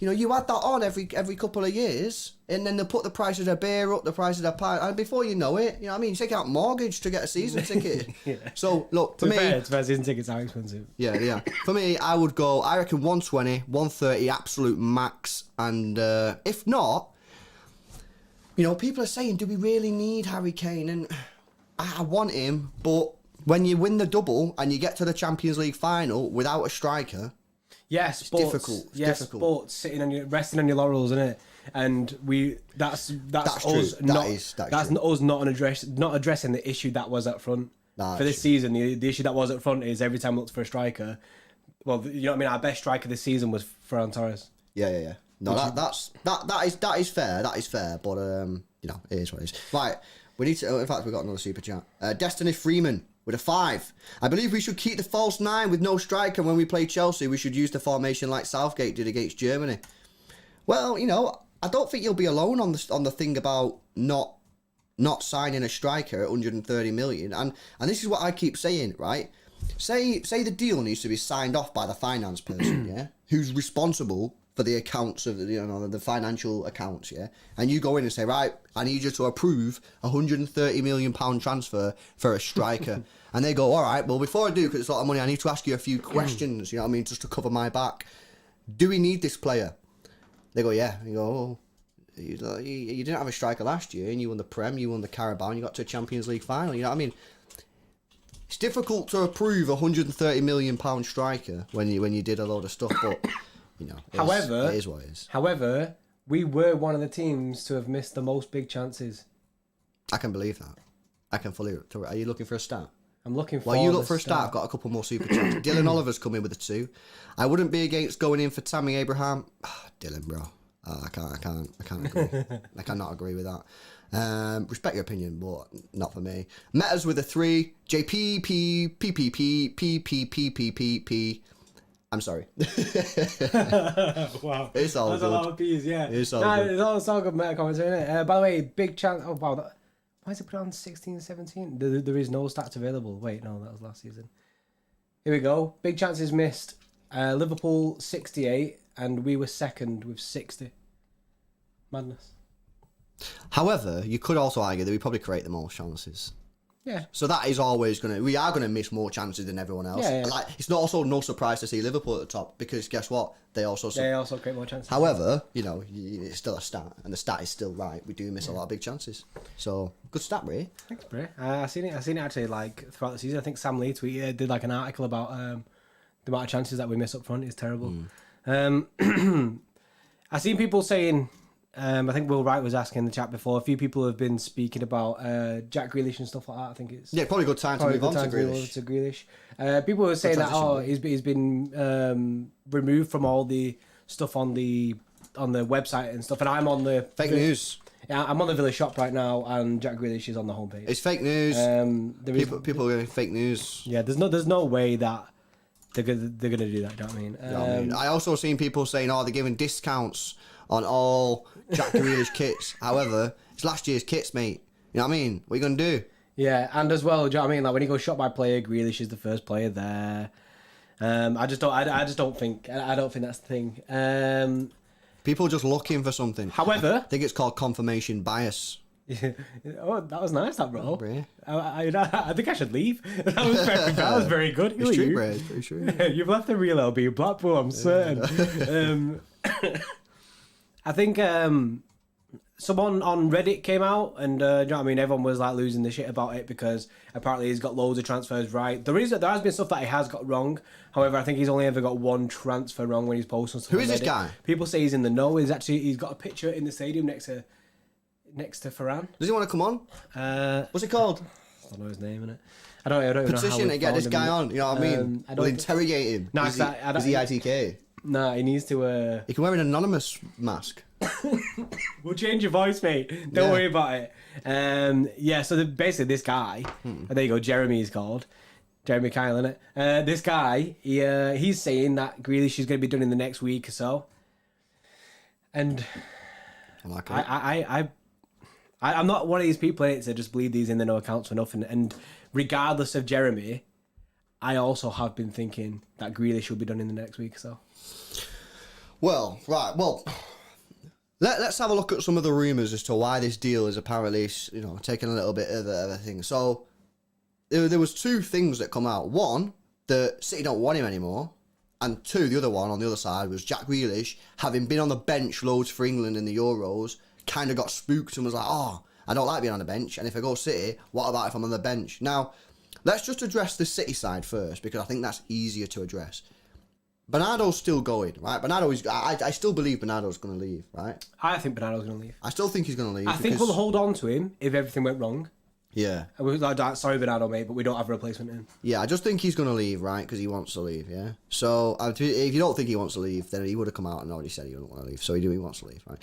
you add that on every couple of years, and then they put the price of their beer up, the price of their pint, and before you know it, you take out a mortgage to get a season ticket. Yeah. So, look, for me... season tickets are expensive. Yeah. For me, I would go, I reckon 120, 130, absolute max, and if not, people are saying, do we really need Harry Kane? And I want him, but when you win the double and you get to the Champions League final without a striker... Yes, it's but difficult. But resting on your laurels, isn't it? And that's us true. not That's true. us not addressing the issue that was up front for this season. The issue that was up front is every time we looked for a striker. Well, you know what I mean. Our best striker this season was Ferran Torres. Yeah. No, that is fair. That is fair. But it is what it is. Right, we need to. In fact, we got another super chat. Destiny Freeman with a 5. I believe we should keep the false 9 with no striker when we play Chelsea. We should use the formation like Southgate did against Germany. Well, I don't think you'll be alone on the thing about not signing a striker at 130 million. And this is what I keep saying, right? Say the deal needs to be signed off by the finance person, yeah, who's responsible for the accounts of the financial accounts, yeah, and you go in and say, right, I need you to approve a £130 million transfer for a striker, and they go, all right, well, before I do, because it's a lot of money, I need to ask you a few questions, you know what I mean, just to cover my back. Do we need this player? They go, yeah. You go, oh, you didn't have a striker last year, and you won the Prem, you won the Carabao, and you got to a Champions League final. You know what I mean? It's difficult to approve a £130 million striker when you did a load of stuff, but. However, it is what it is. However, we were one of the teams to have missed the most big chances. I can believe that. I can fully. Are you looking for a stat? I'm looking for. Well, you look for a stat. I've got a couple more super chats. Dylan Oliver's come in with a 2. I wouldn't be against going in for Tammy Abraham. Dylan, bro. I can't agree. I cannot agree with that. Respect your opinion, but not for me. Metas with a 3. JPPPPPPPPPP. I'm sorry. Wow. It's all That's good. a lot of P's, yeah. It's all good. It's all good meta comments, isn't it? By the way, big chance. Oh, wow. Why is it put on 16, 17? There is no stats available. Wait, no, that was last season. Here we go. Big chances missed. Liverpool 68, and we were second with 60. Madness. However, you could also argue that we probably create the most chances. Yeah. So that is always we are gonna miss more chances than everyone else. Yeah. Like, it's not also no surprise to see Liverpool at the top, because guess what? They also create more chances. However, it's still a stat, and the stat is still right. We do miss a lot of big chances. So good stat, Ray. Thanks, Bray. I seen it actually like throughout the season. I think Sam Lee did like an article about the amount of chances that we miss up front is terrible. I seen people saying I think Will Wright was asking in the chat before. A few people have been speaking about Jack Grealish and stuff like that. I think it's probably a good time to move on to Grealish. People were saying that he's been removed from all the stuff on the website and stuff, and I'm on the fake news. Yeah, I'm on the Villa shop right now, and Jack Grealish is on the homepage. It's fake news. People are getting fake news. Yeah, there's no way that they're gonna do that. Do you know what I mean? I also seen people saying, they're giving discounts on all Jack Grealish kits. However, it's last year's kits, mate. You know what I mean? What are you going to do? Yeah, and as well, do you know what I mean? Like, when you go shot by player, Grealish is the first player there. I don't think that's the thing. People just looking for something. However... I think it's called confirmation bias. Oh, that was nice, that bro. Oh, I think I should leave. That was very good. Who it's are true, you? bro. It's pretty true. You've left the real LB Blackpool, I'm certain. I think someone on Reddit came out and, you know what I mean, everyone was like losing the shit about it because apparently he's got loads of transfers right. There has been stuff that he has got wrong. However, I think he's only ever got one transfer wrong when he's posting stuff. Who is on Reddit. this guy? People say he's in the know. He's got a picture in the stadium next to Ferran. Does he want to come on? What's it called? I don't know his name, innit? I don't know. Petition to get this guy on. You know what I mean? We'll interrogate him. No, is he ITK? Nah, he needs to... He can wear an anonymous mask. We'll change your voice, mate. Don't worry about it. So basically this guy... There you go, Jeremy is called. Jeremy Kyle, innit? This guy, he's saying that Grealish is going to be done in the next week or so. And... I'm not one of these people in it to just believe these in the know accounts for nothing. And regardless of Jeremy, I also have been thinking that Grealish will be done in the next week or so. Well, right. Well, let's have a look at some of the rumours as to why this deal is apparently, taking a little bit of a thing. So there was two things that come out. One, that City don't want him anymore. And two, the other one on the other side was Jack Grealish, having been on the bench loads for England in the Euros, kind of got spooked and was like, I don't like being on the bench. And if I go City, what about if I'm on the bench? Now, let's just address the City side first, because I think that's easier to address. Bernardo's still going, right? I still believe Bernardo's going to leave, right? I think Bernardo's going to leave. I still think he's going to leave. I think we'll hold on to him if everything went wrong. Yeah. Sorry, Bernardo, mate, but we don't have a replacement in. Yeah, I just think he's going to leave, right? Because he wants to leave, yeah? So, if you don't think he wants to leave, then he would have come out and already said he didn't want to leave. So, he wants to leave, right?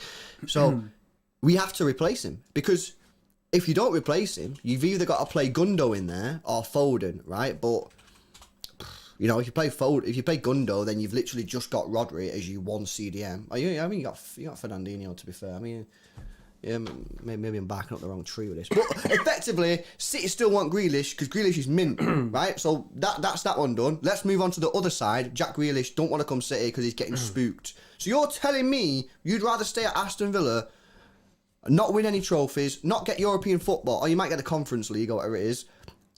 So, we have to replace him. Because if you don't replace him, you've either got to play Gundo in there or Foden, right? But... if you play Gundo, then you've literally just got Rodri as you one CDM. You got Fernandinho, to be fair. Yeah, maybe I'm backing up the wrong tree with this. But effectively, City still want Grealish because Grealish is mint, right? So that's that one done. Let's move on to the other side. Jack Grealish don't want to come City because he's getting spooked. So you're telling me you'd rather stay at Aston Villa, not win any trophies, not get European football, or you might get the Conference League or whatever it is,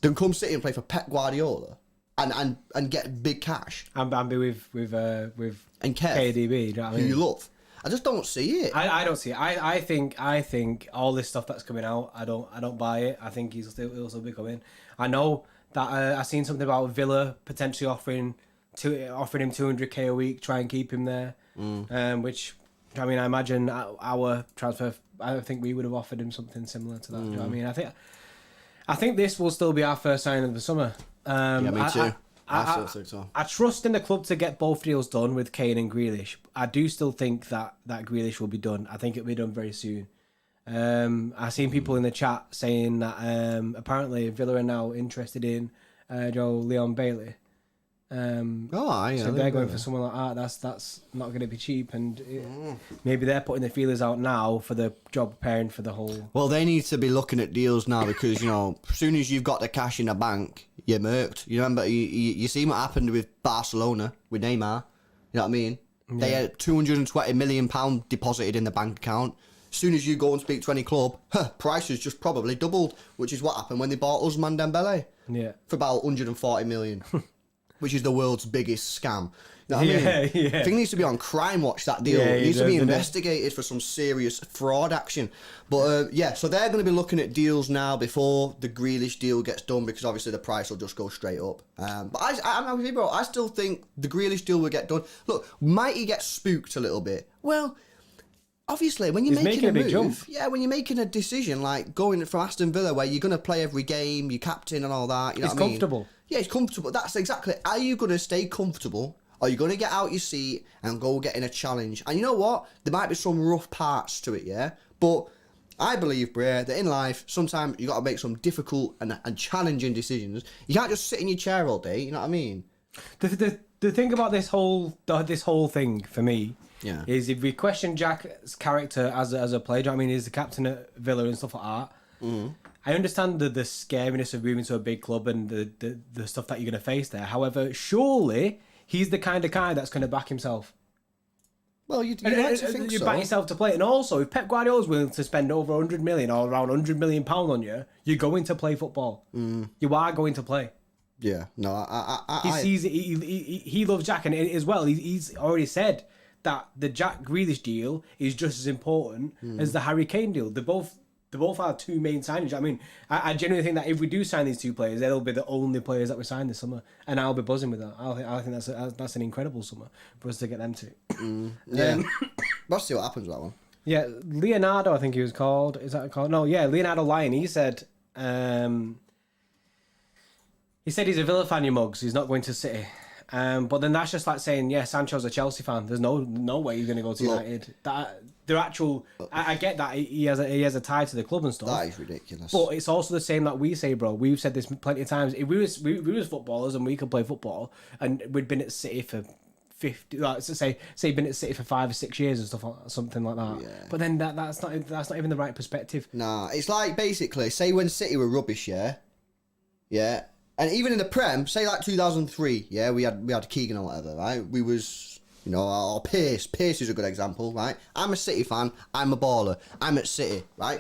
than come City and play for Pep Guardiola? And get big cash. And be with and Kev, KDB, do you know what I mean? Who you love. I just don't see it. I don't see it. I think all this stuff that's coming out, I don't buy it. I think he'll still be coming. I know that I've seen something about Villa potentially offering him 200k a week, try and keep him there. Which, I imagine our transfer, I think we would have offered him something similar to that. Do you know what I mean? I think this will still be our first signing of the summer. Yeah, me too. I still think so. I trust in the club to get both deals done with Kane and Grealish. I do still think that Grealish will be done. I think it'll be done very soon. I've seen people in the chat saying that apparently Villa are now interested in Leon Bailey. So they're going for someone like that. That's not going to be cheap, and maybe they're putting the feelers out now for the job preparing for the whole. Well, they need to be looking at deals now because as soon as you've got the cash in the bank, you're murked. You remember you see what happened with Barcelona with Neymar. You know what I mean? Yeah. They had £220 million deposited in the bank account. As soon as you go and speak to any club, price has just probably doubled, which is what happened when they bought Ousmane Dembele. Yeah, for about 140 million. Which is the world's biggest scam. You know what I mean? Yeah. I think it needs to be on Crime Watch, that deal. It needs to be investigated for some serious fraud action. But so they're going to be looking at deals now before the Grealish deal gets done because obviously the price will just go straight up. But I'm with you, bro. I still think the Grealish deal will get done. Look, might he get spooked a little bit? Well, obviously, when you're He's making a big move, jump. yeah, when you're making a decision like going from Aston Villa, where you're going to play every game, you're captain and all that, you know He's what I mean? comfortable. Yeah, he's comfortable. That's exactly. Are you going to stay comfortable? Or are you going to get out your seat and go get in a challenge? And you know what? There might be some rough parts to it, yeah? But I believe, Bray, that in life, sometimes you got to make some difficult and challenging decisions. You can't just sit in your chair all day, you know what I mean? The thing about this whole thing for me Yeah. is if we question Jack's character as a player, do you know what I mean? He's the captain at Villa and stuff like that. I understand the scariness of moving to a big club and the stuff that you're going to face there. However, surely he's the kind of guy that's going to back himself. Well, you'd like to think you so. back yourself to play. And also, if Pep Guardiola's willing to spend over 100 million or around 100 million pound on you, you're going to play football. You are going to play. Yeah, no, He sees it. He loves Jack, and as well, he's already said that the Jack Grealish deal is just as important as the Harry Kane deal. They both are two main signings. I mean, I genuinely think that if we do sign these two players, they'll be the only players that we sign this summer, and I'll be buzzing with that. I think that's an incredible summer for us to get them to. yeah. We'll see what happens with that one. Yeah, Leonardo, I think he was called. Is that called? No, yeah, Leonardo Lyon. He said. He said he's a Villa fan, you mugs. He's not going to City. But then that's just like saying, yeah, Sancho's a Chelsea fan. There's no way he's going to go to United. I get that he has a tie to the club and stuff. That is ridiculous. But it's also the same that we say, bro. We've said this plenty of times. If we was footballers and we could play football, and we'd been at City for 50, like say been at City for 5 or 6 years and stuff, something like that. Yeah. But then that's not even the right perspective. Nah, it's like basically say when City were rubbish, yeah. And even in the Prem, say like 2003, yeah, we had Keegan or whatever, right? We was, you know, or Pierce is a good example, right? I'm a City fan, I'm a baller, I'm at City, right?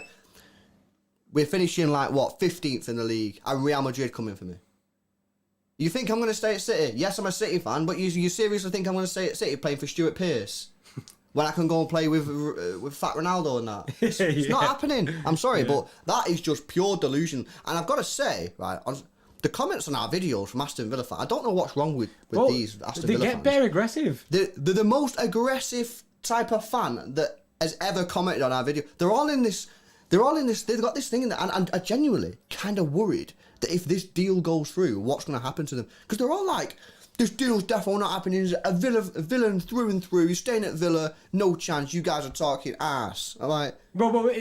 We're finishing like, what, 15th in the league, and Real Madrid coming for me. You think I'm going to stay at City? Yes, I'm a City fan, but you seriously think I'm going to stay at City playing for Stuart Pearce? When I can go and play with Fat Ronaldo and that. It's not happening. I'm sorry, but that is just pure delusion. And I've got to say, right, the comments on our videos from Aston Villa fans, I don't know what's wrong with these Aston Villa fans. They get very aggressive. They're the most aggressive type of fan that has ever commented on our video. They've got this thing in there, and I'm genuinely kind of worried that if this deal goes through, what's going to happen to them? Because they're all like, this deal's definitely not happening. He's a villain through and through. He's staying at Villa, no chance. You guys are talking ass. I'm like, bro,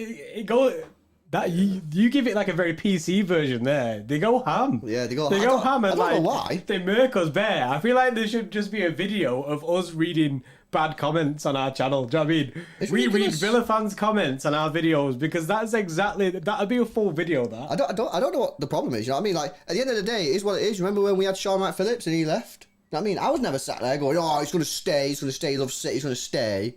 that you give it like a very PC version there. They go ham. Yeah, they go ham. And I don't know why. They murk us bare. I feel like there should just be a video of us reading bad comments on our channel. Do you know what I mean? We read Villa fans' comments on our videos because that'd be a full video. That I don't know what the problem is. You know what I mean? Like at the end of the day, it is what it is. Remember when we had Sean Wright Phillips and he left? You know what I mean? I was never sat there going, "Oh, he's going to stay. He's going to stay. He loves City. He's going to stay."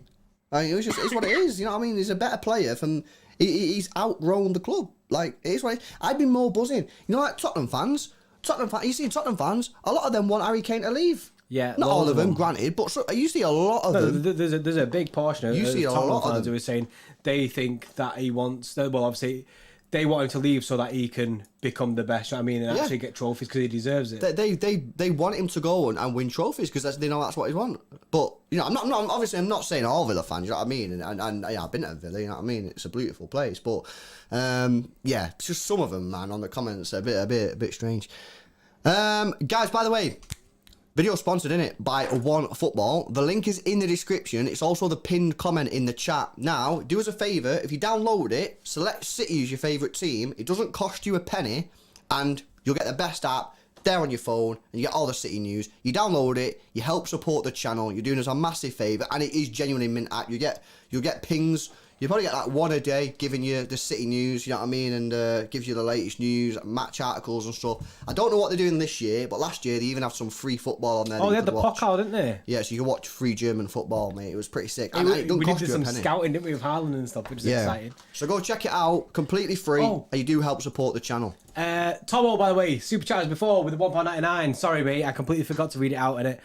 I mean, it's what it is. You know what I mean? He's a better player from. He's outgrown the club. Like, it is what I'd be more buzzing. You know, like Tottenham fans. You see Tottenham fans, a lot of them want Harry Kane to leave. Yeah. Not all of them, granted, but you see a lot of them. There's a big portion of Tottenham fans who are saying they think that he wants... Well, obviously, they want him to leave so that he can become the best, you know what I mean, and actually get trophies because he deserves it. They want him to go and win trophies because they know that's what he wants. But, you know, I'm not saying all Villa fans, you know what I mean? And yeah, I've been to Villa, you know what I mean? It's a beautiful place. But, yeah, it's just some of them, man, on the comments are a bit strange. Guys, by the way, video sponsored, innit, by One Football. The link is in the description. It's also the pinned comment in the chat. Now, do us a favour. If you download it, select City as your favourite team. It doesn't cost you a penny, and you'll get the best app there on your phone, and you get all the City news. You download it. You help support the channel. You're doing us a massive favour, and it is genuinely mint app. You'll get pings. You probably get like one a day giving you the City news, you know what I mean, and gives you the latest news, match articles and stuff. I don't know what they're doing this year, but last year they even have some free football on there. Oh, they had the Pokal, didn't they? Yeah, so you can watch free German football, mate. It was pretty sick. And we did some scouting, didn't we, with Haaland and stuff, which is exciting. So go check it out, completely free, and you do help support the channel. Tomo, by the way, super chat before with the £1.99. Sorry, mate, I completely forgot to read it out in it.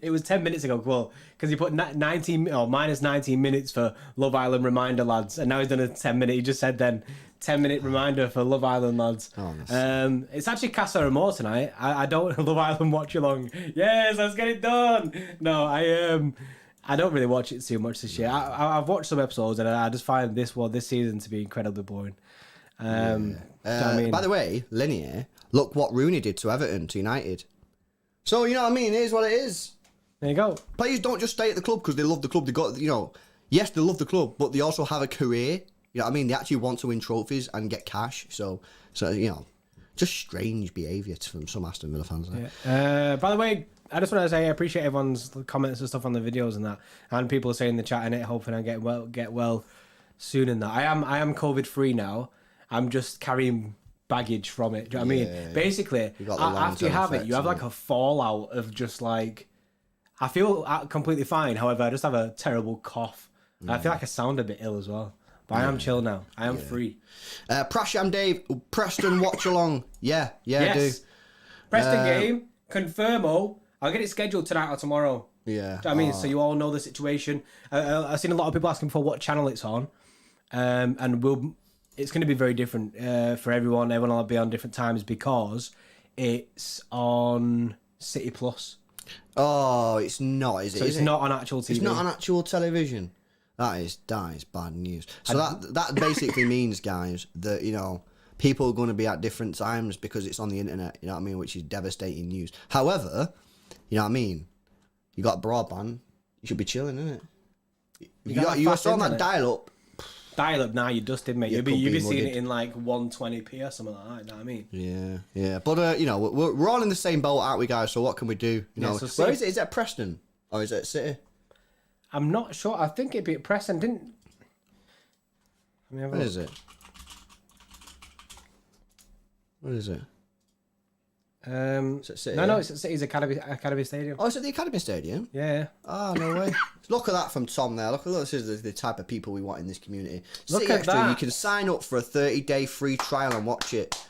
It was 10 minutes ago, well, because he put 19 or minus 19 minutes for Love Island reminder, lads, and now he's done a 10-minute. He just said then 10-minute reminder for Love Island, lads. Oh, nice. It's actually Casa Amor tonight. I don't Love Island watch along. Yes, let's get it done. No, I don't really watch it too much this year. I've watched some episodes and I just find this season to be incredibly boring. Do you know what I mean? By the way, Linear, look what Rooney did to Everton, to United. So, you know what I mean? It is what it is. There you go. Players don't just stay at the club because they love the club. They got, you know, yes, they love the club, but they also have a career. You know what I mean? They actually want to win trophies and get cash. So you know, just strange behaviour from some Aston Villa fans. Yeah. By the way, I just want to say I appreciate everyone's comments and stuff on the videos and that, and people saying in the chat and it, hoping I get well soon and that. I am COVID free now. I'm just carrying baggage from it. Do you know what I mean? Basically, after you have it, you have like a fallout of just like. I feel completely fine. However, I just have a terrible cough. I feel like I sound a bit ill as well. But I am chill now. I am free. Prasham Dave, Preston watch along. Yeah, yes. I do. Preston game, confirmo. I'll get it scheduled tonight or tomorrow. Yeah. Do you know what I mean? So you all know the situation. I've seen a lot of people asking for what channel it's on. And it's going to be very different for everyone. Everyone will be on different times because it's on City Plus. Oh, it's not, is it? So it's not on actual TV. It's not on actual television. That is bad news. So that basically means, guys, that, you know, people are going to be at different times because it's on the internet, you know what I mean, which is devastating news. However, you know what I mean, you got broadband, you should be chilling, innit? You are still on that dial-up. Dial-up now, you're dusted, mate. You'll be seeing it in like 120p or something like that, you know what I mean? Yeah. But, you know, we're all in the same boat, aren't we, guys? So what can we do? You know, where is it? Is it Preston? Or is it City? I'm not sure. I think it'd be at Preston, didn't... Where is it? What is it? Is it City? No, it's at City's Academy Stadium. Oh, it's at the Academy Stadium? Yeah. Oh, no way. Look at that from Tom there. Look, this is the type of people we want in this community. Look City at Extra, that. you can sign up for a 30-day free trial and watch it.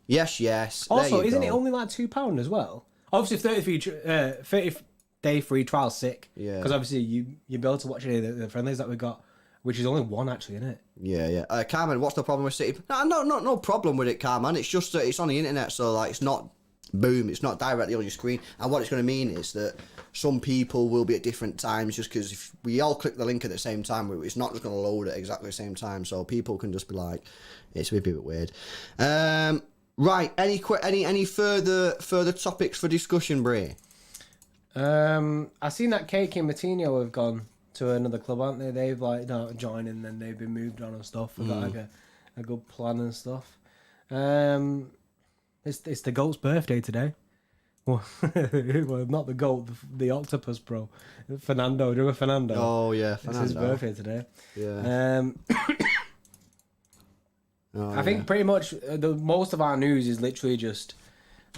Yes. Also, isn't it only like £2 as well? Obviously, 30-day free trial sick. Yeah. Because obviously you'll be able to watch any of the friendlies that we got, which is only one actually, isn't it? Yeah. Carmen, what's the problem with City? No problem with it, Carmen. It's just that it's on the internet, so like it's not boom. It's not directly on your screen. And what it's going to mean is that some people will be at different times, just because if we all click the link at the same time, it's not just going to load at exactly the same time. So people can just be like, it's a bit weird. Right. Any further topics for discussion, Brie? I seen that Cake and Matinho have gone to another club, aren't they? They've like joined and then they've been moved on and stuff. We've got like a good plan and stuff. It's the goat's birthday today. Well, not the goat, the octopus, bro. Fernando, do you remember Fernando? Oh yeah, Fernando. It's his birthday today. Yeah. I think pretty much most of our news is literally just.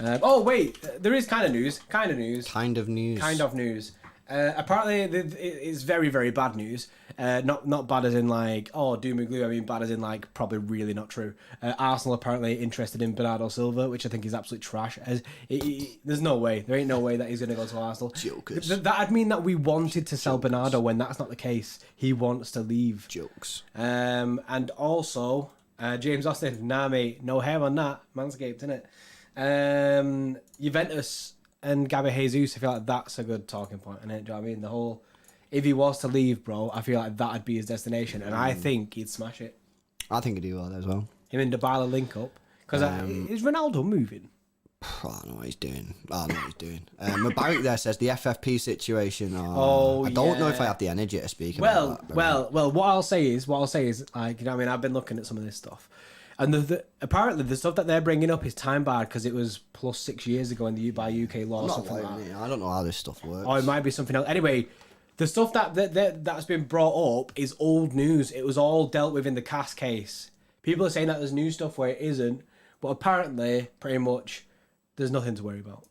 Oh wait, there is kind of news. Kind of news. Apparently, it's very, very bad news. Not bad as in like, oh, doom and gloom. I mean, bad as in like, probably really not true. Arsenal apparently interested in Bernardo Silva, which I think is absolute trash. There's no way. There ain't no way that he's going to go to Arsenal. Jokers. That'd mean that we wanted to sell Bernardo when that's not the case. He wants to leave. Jokes. And also, James Austin, nah, mate, no hair on that. Manscaped, innit? Juventus and Gabriel Jesus, I feel like that's a good talking point, innit? Do you know what I mean? The whole, if he was to leave, bro, I feel like that'd be his destination, and I think he'd smash it. I think he'd do well as well. Him and Dybala link up, because is Ronaldo moving? I don't know what he's doing. Mubarak there says the FFP situation. I don't know if I have the energy to speak about that. Well, what I'll say is, like, you know what I mean? I've been looking at some of this stuff. And apparently the stuff that they're bringing up is time barred because it was plus 6 years ago by UK law. Or something like that. I don't know how this stuff works. Or it might be something else. Anyway, the stuff that's been brought up is old news. It was all dealt with in the CAS case. People are saying that there's new stuff where it isn't, but apparently, pretty much, there's nothing to worry about.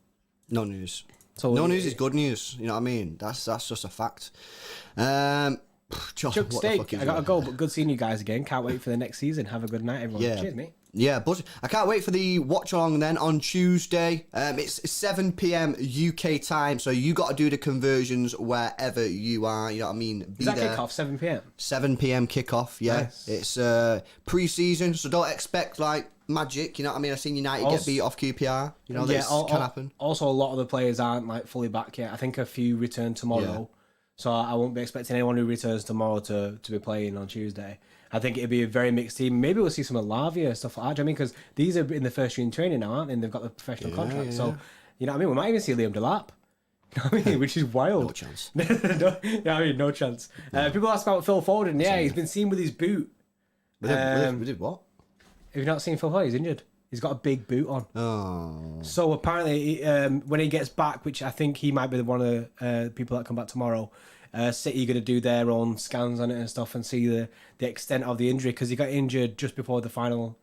No news. So no news is good news. You know what I mean? That's just a fact. Chuck Steak, I gotta go, but good seeing you guys again. Can't wait for the next season. Have a good night, everyone. Yeah. Cheers, mate. Yeah, but I can't wait for the watch along then on Tuesday. It's 7 p.m. UK time, so you got to do the conversions wherever you are. You know what I mean? Is that kickoff 7 p.m? 7 p.m. kickoff. Yeah, nice. It's pre-season, so don't expect like magic. You know what I mean? I've seen United get beat off QPR. You know, this can happen. Also, a lot of the players aren't like fully back yet. I think a few return tomorrow. So I won't be expecting anyone who returns tomorrow to be playing on Tuesday. I think it'd be a very mixed team. Maybe we'll see some of Lavia, stuff like that. Do you know what I mean? Because these are in the first year in training now, aren't they? And they've got the professional contract. Yeah. So, you know what I mean? We might even see Liam Delap. You know what I mean? Which is wild. No chance. No chance. People ask about Phil Foden. Yeah, he's been seen with his boot. We did what? Have you not seen Phil Foden? He's injured. He's got a big boot on. Oh. So apparently, when he gets back, which I think he might be one of the people that come back tomorrow, City are going to do their own scans on it and stuff and see the extent of the injury, because he got injured just before the final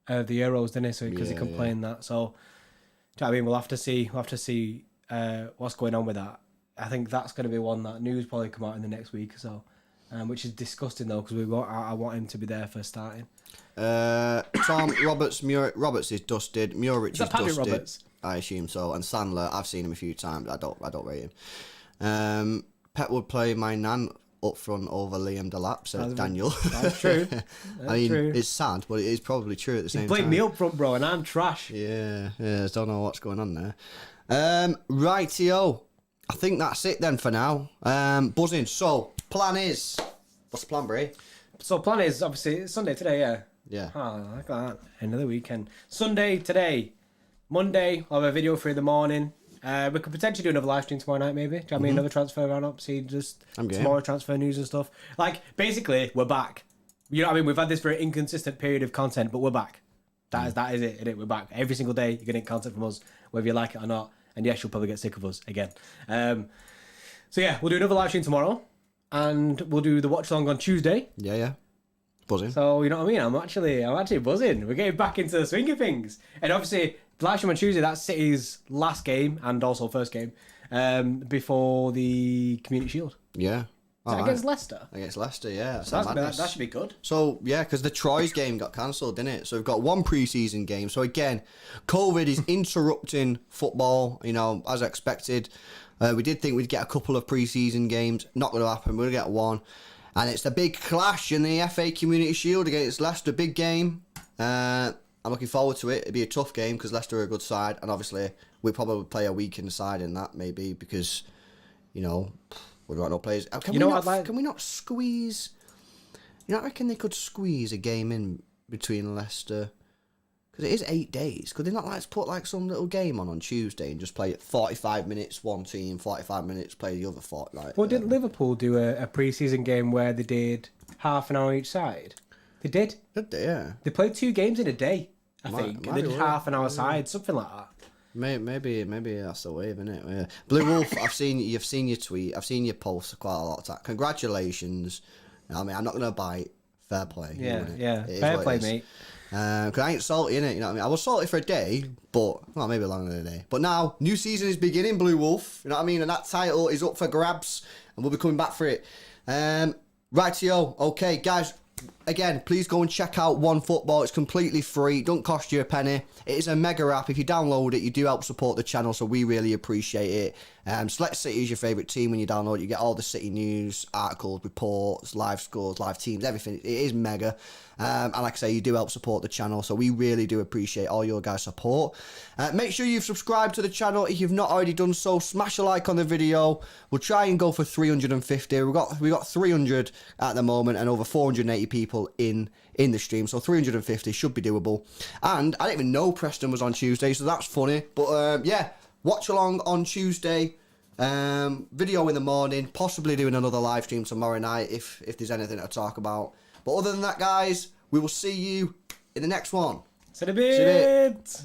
of the Euros, didn't he? So because he complained that. So, do you know what I mean? We'll have to see what's going on with that. I think that's going to be one that news probably come out in the next week or so, which is disgusting though, because I want him to be there for starting. Tom Roberts is dusted. Muric is dusted. Roberts? I assume so. And Sandler, I've seen him a few times. I don't rate him. Pep would play my nan up front over Liam Delap, said Daniel. That's true. That's true. It's sad, but it is probably true at the same time. He played me up front, bro, and I'm trash. Yeah, I don't know what's going on there. Rightio. I think that's it then for now. Buzzing. So, plan is... What's the plan, Bray? So, plan is, obviously, it's Sunday today, yeah? Yeah. Oh, I like that. Another weekend. Sunday today. Monday, I'll have a video for in the morning. We could potentially do another live stream tomorrow night, maybe. Do you know what I mean? Another transfer round up, see just tomorrow transfer news and stuff. Like, basically, we're back. You know what I mean? We've had this very inconsistent period of content, but we're back. That is it, innit? We're back. Every single day, you're getting content from us, whether you like it or not. And yes, you'll probably get sick of us again. So yeah, we'll do another live stream tomorrow. And we'll do the watch along on Tuesday. Yeah. Buzzing. So, you know what I mean? I'm actually buzzing. We're getting back into the swing of things. And obviously, the live stream on Tuesday, that's City's last game and also first game before the Community Shield. Yeah. Against Leicester? Against Leicester, yeah. So that should be good. So, yeah, because the Troyes game got cancelled, didn't it? So we've got one pre-season game. So, again, COVID is interrupting football, you know, as expected. We did think we'd get a couple of pre-season games. Not going to happen. We're going to get one. And it's the big clash in the FA Community Shield against Leicester. Big game. I'm looking forward to it. It'll be a tough game because Leicester are a good side. And obviously, we probably play a weakened side in that, maybe, because, you know, we've got no players. Can we not squeeze... You know, I reckon they could squeeze a game in between Leicester... Because it is 8 days. Could they not like put like some little game on Tuesday and just play it 45 minutes one team, 45 minutes play the other 40? Like, well, didn't Liverpool do a pre-season game where they did half an hour each side? They did. Did they? Yeah. They played 2 games in a day, I think. They did half an hour side, something like that. Maybe that's the wave, isn't it? Yeah. Blue Wolf, you've seen your tweet. I've seen your post quite a lot of that. Congratulations. I mean, I'm not going to bite. Fair play. Yeah. Fair play, mate. Because I ain't salty, innit? You know what I mean? I was salty for a day, but, well, maybe longer than a day. But now, new season is beginning, Blue Wolf. You know what I mean? And that title is up for grabs, and we'll be coming back for it. Rightio. Okay, guys. Again, please go and check out OneFootball. It's completely free. It don't cost you a penny. It is a mega app. If you download it, you do help support the channel, so we really appreciate it. Select City is your favourite team when you download it. You get all the City news, articles, reports, live scores, live teams, everything. It is mega. And like I say, you do help support the channel, so we really do appreciate all your guys' support. Make sure you've subscribed to the channel. If you've not already done so, smash a like on the video. We'll try and go for 350. We got 300 at the moment and over 480 people in the stream, so 350 should be doable. And I didn't even know Preston was on Tuesday, so that's funny. But yeah, watch along on Tuesday. Video in the morning, possibly doing another live stream tomorrow night if there's anything to talk about. But other than that, guys, we will see you in the next one. See you in a bit.